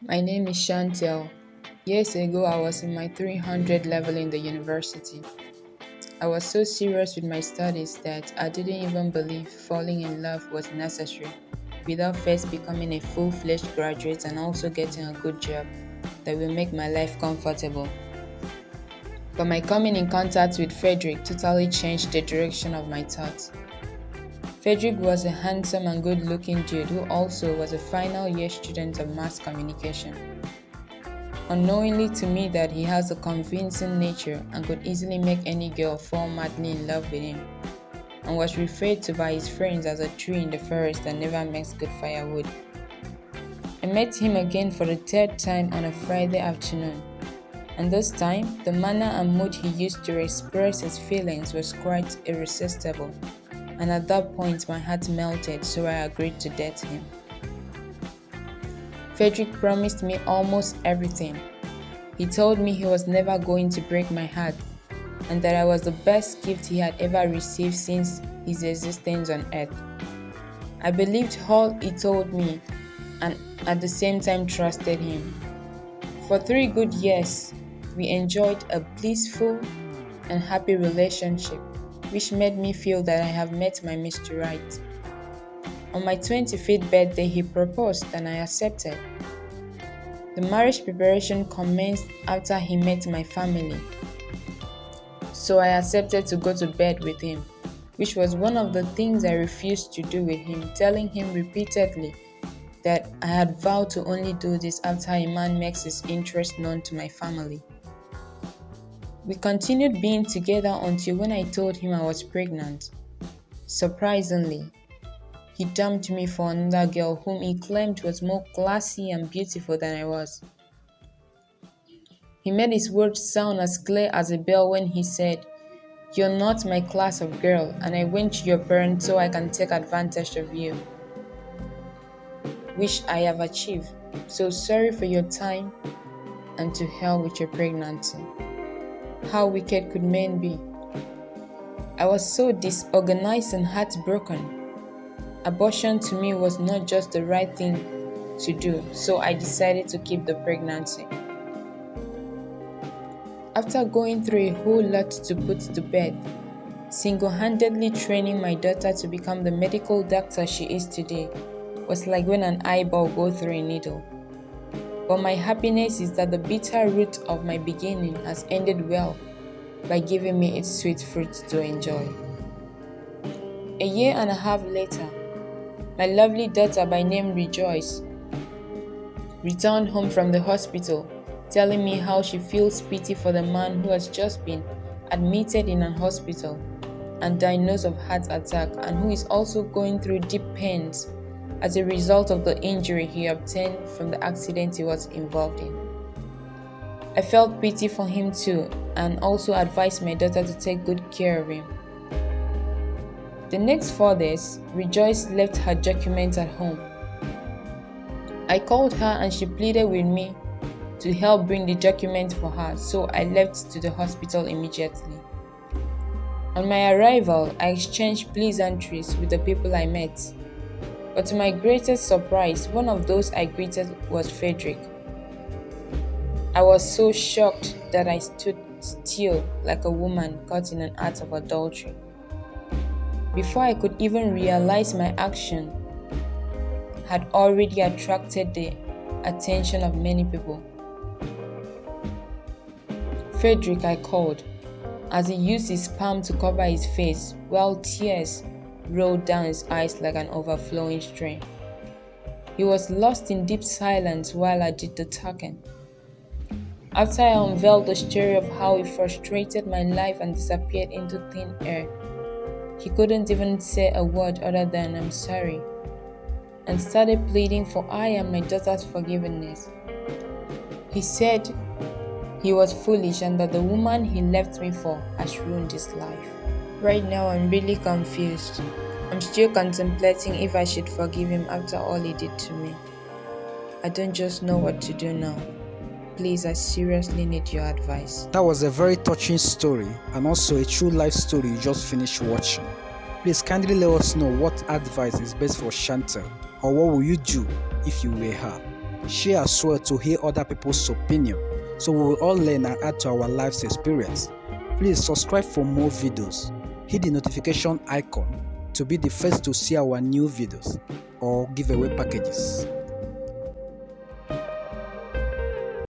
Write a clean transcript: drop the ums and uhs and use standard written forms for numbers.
My name is Shantel. Years ago, I was in my 300 level in the university. I was so serious with my studies that I didn't even believe falling in love was necessary without first becoming a full fledged graduate and also getting a good job that will make my life comfortable. But my coming in contact with Frederick totally changed the direction of my thoughts. Frederick was a handsome and good looking dude who also was a final year student of mass communication. Unknowingly to me that he has a convincing nature and could easily make any girl fall madly in love with him, and was referred to by his friends as a tree in the forest that never makes good firewood. I met him again for the third time on a Friday afternoon, and this time the manner and mood he used to express his feelings was quite irresistible, and at that point my heart melted, so I agreed to date him. Frederick promised me almost everything. He told me he was never going to break my heart and that I was the best gift he had ever received since his existence on earth. I believed all he told me and at the same time trusted him. For 3 good years, we enjoyed a blissful and happy relationship, which made me feel that I have met my Mr. Right. On my 25th birthday, he proposed and I accepted. The marriage preparation commenced after he met my family, so I accepted to go to bed with him, which was one of the things I refused to do with him, telling him repeatedly that I had vowed to only do this after a man makes his interest known to my family. We continued being together until when I told him I was pregnant. Surprisingly, he dumped me for another girl whom he claimed was more classy and beautiful than I was. He made his words sound as clear as a bell when he said, "You're not my class of girl, and I went to your parents so I can take advantage of you," which I have achieved. So sorry for your time, and to hell with your pregnancy. How wicked could men be? I was so disorganized and heartbroken. Abortion to me was not just the right thing to do, so I decided to keep the pregnancy. After going through a whole lot to put to bed, single-handedly training my daughter to become the medical doctor she is today was like when an eyeball goes through a needle. But my happiness is that the bitter root of my beginning has ended well by giving me its sweet fruit to enjoy. A year and a half later, my lovely daughter by name Rejoice returned home from the hospital, telling me how she feels pity for the man who has just been admitted in an hospital and diagnosed of heart attack, and who is also going through deep pains as a result of the injury he obtained from the accident he was involved in. I felt pity for him too, and also advised my daughter to take good care of him. The next 4 days, Rejoice left her documents at home. I called her and she pleaded with me to help bring the document for her, so I left to the hospital immediately. On my arrival, I exchanged pleasantries with the people I met, but to my greatest surprise, one of those I greeted was Frederick. I was so shocked that I stood still like a woman caught in an act of adultery. Before I could even realize my action had already attracted the attention of many people. Frederick, I called, as he used his palm to cover his face while tears rolled down his eyes like an overflowing stream. He was lost in deep silence while I did the talking. After I unveiled the story of how he frustrated my life and disappeared into thin air, he couldn't even say a word other than "I'm sorry," and started pleading for I and my daughter's forgiveness. He said he was foolish and that the woman he left me for has ruined his life. Right now I'm really confused. I'm still contemplating if I should forgive him after all he did to me. I don't just know what to do now. Please, I seriously need your advice. That was a very touching story and also a true life story you just finished watching. Please kindly let us know what advice is best for Chantel, or what will you do if you were her. Share as well to hear other people's opinion so we will all learn and add to our life's experience. Please subscribe for more videos. Hit the notification icon to be the first to see our new videos or giveaway packages.